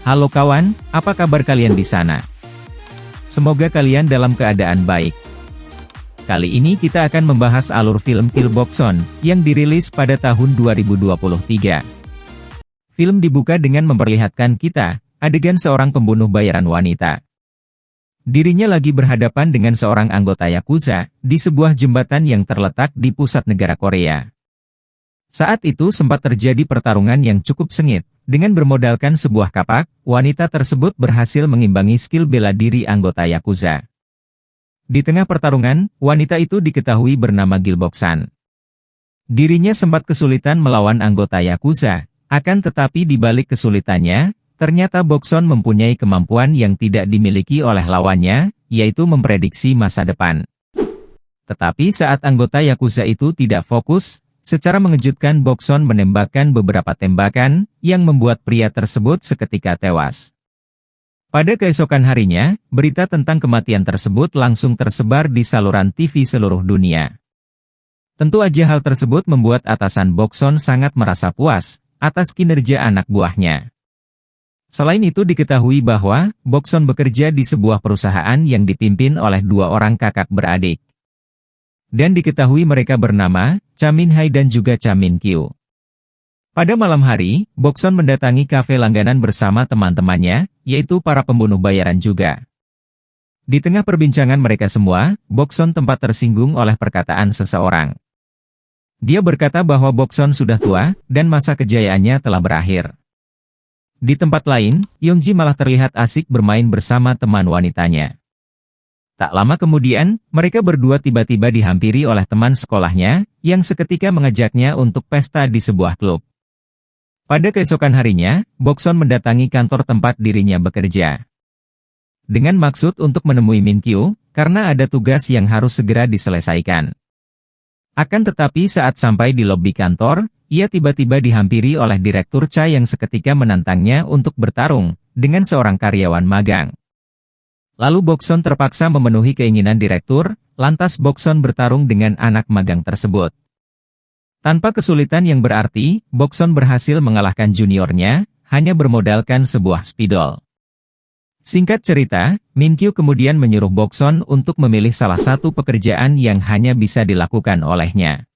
Halo kawan, apa kabar kalian di sana? Semoga kalian dalam keadaan baik. Kali ini kita akan membahas alur film Kill Bokson, yang dirilis pada tahun 2023. Film dibuka dengan memperlihatkan kita, adegan seorang pembunuh bayaran wanita. Dirinya lagi berhadapan dengan seorang anggota Yakuza, di sebuah jembatan yang terletak di pusat negara Korea. Saat itu sempat terjadi pertarungan yang cukup sengit. Dengan bermodalkan sebuah kapak, wanita tersebut berhasil mengimbangi skill bela diri anggota Yakuza. Di tengah pertarungan, wanita itu diketahui bernama Kill Bokson. Dirinya sempat kesulitan melawan anggota Yakuza, akan tetapi di balik kesulitannya, ternyata Bokson mempunyai kemampuan yang tidak dimiliki oleh lawannya, yaitu memprediksi masa depan. Tetapi saat anggota Yakuza itu tidak fokus, secara mengejutkan Bokson menembakkan beberapa tembakan, yang membuat pria tersebut seketika tewas. Pada keesokan harinya, berita tentang kematian tersebut langsung tersebar di saluran TV seluruh dunia. Tentu aja hal tersebut membuat atasan Bokson sangat merasa puas, atas kinerja anak buahnya. Selain itu diketahui bahwa, Bokson bekerja di sebuah perusahaan yang dipimpin oleh dua orang kakak beradik. Dan diketahui mereka bernama, Cha Min-hai dan juga Cha Min-kyu. Pada malam hari, Bokson mendatangi kafe langganan bersama teman-temannya, yaitu para pembunuh bayaran juga. Di tengah perbincangan mereka semua, Bokson tempat tersinggung oleh perkataan seseorang. Dia berkata bahwa Bokson sudah tua, dan masa kejayaannya telah berakhir. Di tempat lain, Yongji malah terlihat asik bermain bersama teman wanitanya. Tak lama kemudian, mereka berdua tiba-tiba dihampiri oleh teman sekolahnya, yang seketika mengajaknya untuk pesta di sebuah klub. Pada keesokan harinya, Bokson mendatangi kantor tempat dirinya bekerja. Dengan maksud untuk menemui Min-kyu, karena ada tugas yang harus segera diselesaikan. Akan tetapi saat sampai di lobi kantor, ia tiba-tiba dihampiri oleh Direktur Cha yang seketika menantangnya untuk bertarung, dengan seorang karyawan magang. Lalu Bokson terpaksa memenuhi keinginan direktur, lantas Bokson bertarung dengan anak magang tersebut. Tanpa kesulitan yang berarti, Bokson berhasil mengalahkan juniornya, hanya bermodalkan sebuah spidol. Singkat cerita, Min-kyu kemudian menyuruh Bokson untuk memilih salah satu pekerjaan yang hanya bisa dilakukan olehnya.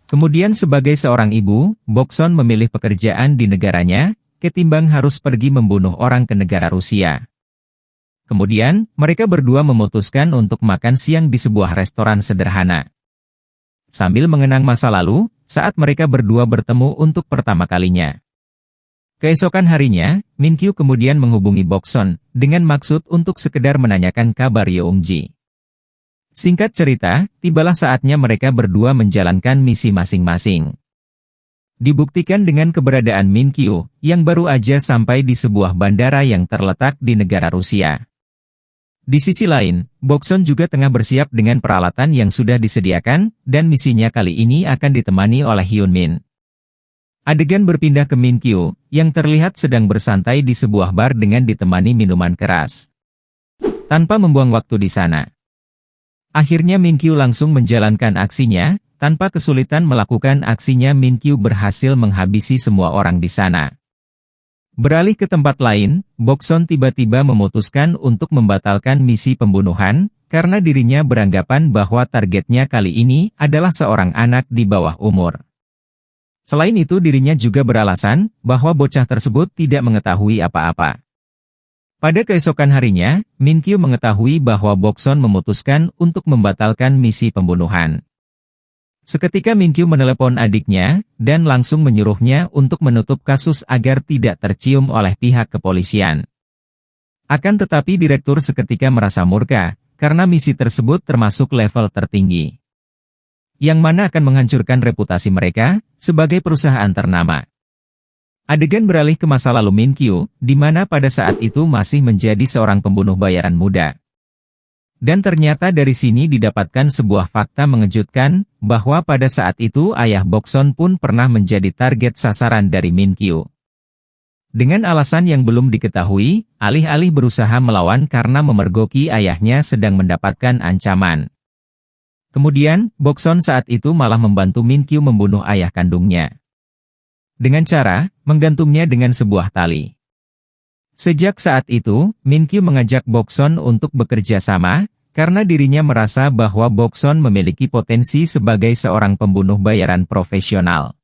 Kemudian sebagai seorang ibu, Bokson memilih pekerjaan di negaranya, ketimbang harus pergi membunuh orang ke negara Rusia. Kemudian, mereka berdua memutuskan untuk makan siang di sebuah restoran sederhana. Sambil mengenang masa lalu, saat mereka berdua bertemu untuk pertama kalinya. Keesokan harinya, Min-kyu kemudian menghubungi Bokson, dengan maksud untuk sekedar menanyakan kabar Yeongji. Singkat cerita, tibalah saatnya mereka berdua menjalankan misi masing-masing. Dibuktikan dengan keberadaan Min-kyu, yang baru aja sampai di sebuah bandara yang terletak di negara Rusia. Di sisi lain, Bokson juga tengah bersiap dengan peralatan yang sudah disediakan, dan misinya kali ini akan ditemani oleh Hyun Min. Adegan berpindah ke Min-kyu, yang terlihat sedang bersantai di sebuah bar dengan ditemani minuman keras. Tanpa membuang waktu di sana. Akhirnya Min-kyu langsung menjalankan aksinya, tanpa kesulitan melakukan aksinya Min-kyu berhasil menghabisi semua orang di sana. Beralih ke tempat lain, Bokson tiba-tiba memutuskan untuk membatalkan misi pembunuhan, karena dirinya beranggapan bahwa targetnya kali ini adalah seorang anak di bawah umur. Selain itu dirinya juga beralasan, bahwa bocah tersebut tidak mengetahui apa-apa. Pada keesokan harinya, Min-kyu mengetahui bahwa Bokson memutuskan untuk membatalkan misi pembunuhan. Seketika Min-kyu menelepon adiknya, dan langsung menyuruhnya untuk menutup kasus agar tidak tercium oleh pihak kepolisian. Akan tetapi direktur seketika merasa murka, karena misi tersebut termasuk level tertinggi. Yang mana akan menghancurkan reputasi mereka, sebagai perusahaan ternama. Adegan beralih ke masa lalu Min-kyu, di mana pada saat itu masih menjadi seorang pembunuh bayaran muda. Dan ternyata dari sini didapatkan sebuah fakta mengejutkan, bahwa pada saat itu ayah Bokson pun pernah menjadi target sasaran dari Min-kyu. Dengan alasan yang belum diketahui, alih-alih berusaha melawan karena memergoki ayahnya sedang mendapatkan ancaman. Kemudian, Bokson saat itu malah membantu Min-kyu membunuh ayah kandungnya. Dengan cara, menggantungnya dengan sebuah tali. Sejak saat itu, Min Kyu mengajak Bokson untuk bekerja sama, karena dirinya merasa bahwa Bokson memiliki potensi sebagai seorang pembunuh bayaran profesional.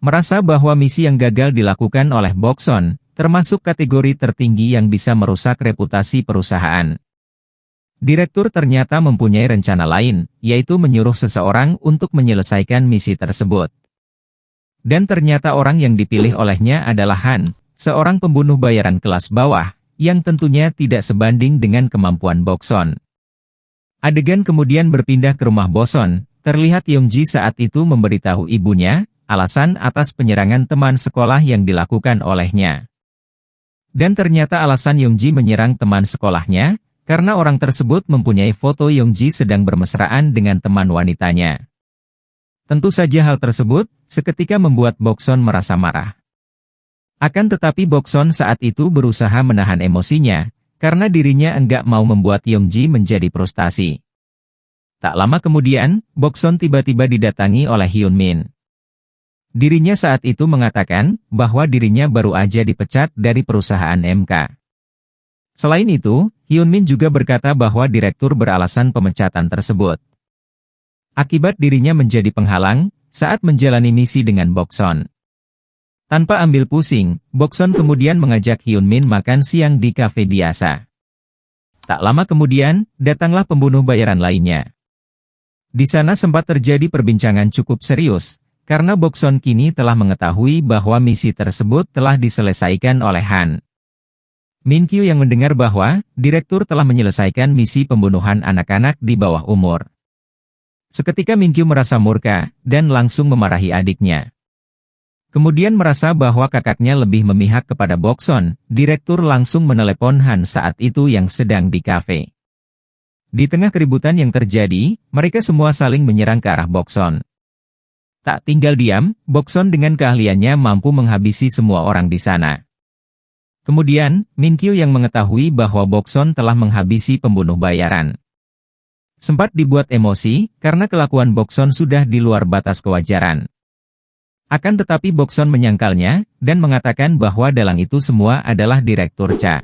Merasa bahwa misi yang gagal dilakukan oleh Bokson, termasuk kategori tertinggi yang bisa merusak reputasi perusahaan. Direktur ternyata mempunyai rencana lain, yaitu menyuruh seseorang untuk menyelesaikan misi tersebut. Dan ternyata orang yang dipilih olehnya adalah Han, seorang pembunuh bayaran kelas bawah, yang tentunya tidak sebanding dengan kemampuan Bokson. Adegan kemudian berpindah ke rumah Bokson, terlihat Yongji saat itu memberitahu ibunya, alasan atas penyerangan teman sekolah yang dilakukan olehnya. Dan ternyata alasan Yongji menyerang teman sekolahnya, karena orang tersebut mempunyai foto Yongji sedang bermesraan dengan teman wanitanya. Tentu saja hal tersebut, seketika membuat Bokson merasa marah. Akan tetapi Bokson saat itu berusaha menahan emosinya, karena dirinya enggak mau membuat Yongji menjadi frustasi. Tak lama kemudian, Bokson tiba-tiba didatangi oleh Hyun Min. Dirinya saat itu mengatakan, bahwa dirinya baru aja dipecat dari perusahaan MK. Selain itu, Hyun Min juga berkata bahwa direktur beralasan pemecatan tersebut. Akibat dirinya menjadi penghalang, saat menjalani misi dengan Bokson. Tanpa ambil pusing, Bokson kemudian mengajak Hyun Min makan siang di kafe biasa. Tak lama kemudian, datanglah pembunuh bayaran lainnya. Di sana sempat terjadi perbincangan cukup serius, karena Bokson kini telah mengetahui bahwa misi tersebut telah diselesaikan oleh Han. Min Kyu yang mendengar bahwa direktur telah menyelesaikan misi pembunuhan anak-anak di bawah umur. Seketika Min Kyu merasa murka, dan langsung memarahi adiknya. Kemudian merasa bahwa kakaknya lebih memihak kepada Bokson, direktur langsung menelepon Han saat itu yang sedang di kafe. Di tengah keributan yang terjadi, mereka semua saling menyerang ke arah Bokson. Tak tinggal diam, Bokson dengan keahliannya mampu menghabisi semua orang di sana. Kemudian, Min Kyu yang mengetahui bahwa Bokson telah menghabisi pembunuh bayaran. Sempat dibuat emosi, karena kelakuan Bokson sudah di luar batas kewajaran. Akan tetapi Bokson menyangkalnya, dan mengatakan bahwa dalang itu semua adalah Direktur Cha.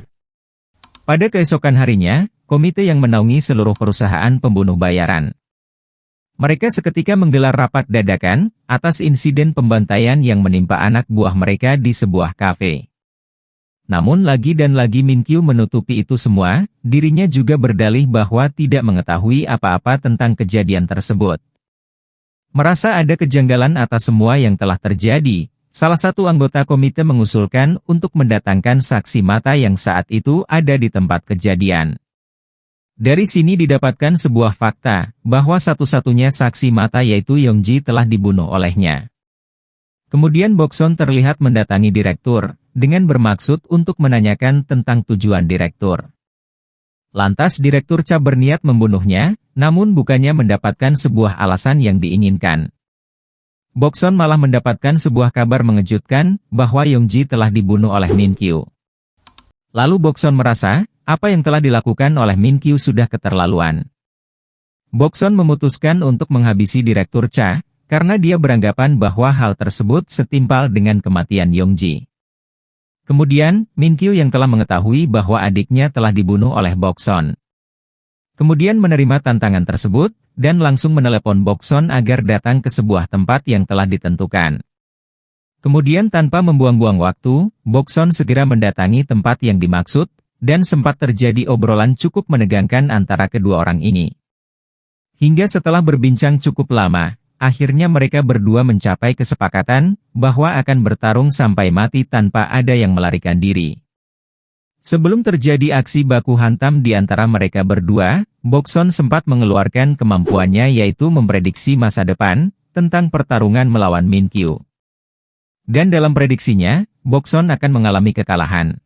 Pada keesokan harinya, komite yang menaungi seluruh perusahaan pembunuh bayaran. Mereka seketika menggelar rapat dadakan, atas insiden pembantaian yang menimpa anak buah mereka di sebuah kafe. Namun lagi dan lagi Min Kyu menutupi itu semua, dirinya juga berdalih bahwa tidak mengetahui apa-apa tentang kejadian tersebut. Merasa ada kejanggalan atas semua yang telah terjadi, salah satu anggota komite mengusulkan untuk mendatangkan saksi mata yang saat itu ada di tempat kejadian. Dari sini didapatkan sebuah fakta, bahwa satu-satunya saksi mata yaitu Yongji telah dibunuh olehnya. Kemudian Bokson terlihat mendatangi direktur, dengan bermaksud untuk menanyakan tentang tujuan direktur. Lantas direktur Cha berniat membunuhnya, namun bukannya mendapatkan sebuah alasan yang diinginkan. Bokson malah mendapatkan sebuah kabar mengejutkan, bahwa Yongji telah dibunuh oleh Min Kyu. Lalu Bokson merasa, apa yang telah dilakukan oleh Min Kyu sudah keterlaluan. Bokson memutuskan untuk menghabisi direktur Cha, karena dia beranggapan bahwa hal tersebut setimpal dengan kematian Yongji. Kemudian, Min Kyu yang telah mengetahui bahwa adiknya telah dibunuh oleh Bokson. Kemudian menerima tantangan tersebut, dan langsung menelepon Bokson agar datang ke sebuah tempat yang telah ditentukan. Kemudian tanpa membuang-buang waktu, Bokson segera mendatangi tempat yang dimaksud, dan sempat terjadi obrolan cukup menegangkan antara kedua orang ini. Hingga setelah berbincang cukup lama, akhirnya mereka berdua mencapai kesepakatan, bahwa akan bertarung sampai mati tanpa ada yang melarikan diri. Sebelum terjadi aksi baku hantam di antara mereka berdua, Bokson sempat mengeluarkan kemampuannya yaitu memprediksi masa depan, tentang pertarungan melawan Min Kyu. Dan dalam prediksinya, Bokson akan mengalami kekalahan.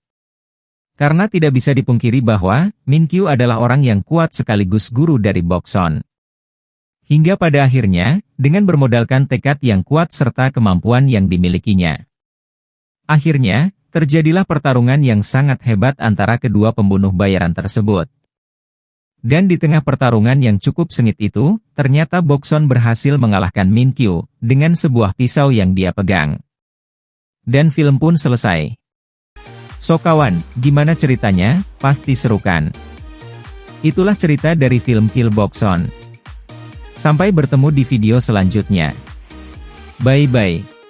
Karena tidak bisa dipungkiri bahwa, Min Kyu adalah orang yang kuat sekaligus guru dari Bokson. Hingga pada akhirnya, dengan bermodalkan tekad yang kuat serta kemampuan yang dimilikinya. Akhirnya, terjadilah pertarungan yang sangat hebat antara kedua pembunuh bayaran tersebut. Dan di tengah pertarungan yang cukup sengit itu, ternyata Bokson berhasil mengalahkan Min Kyu, dengan sebuah pisau yang dia pegang. Dan film pun selesai. So kawan, gimana ceritanya? Pasti seru kan? Itulah cerita dari film Kill Boxon. Sampai bertemu di video selanjutnya. Bye-bye.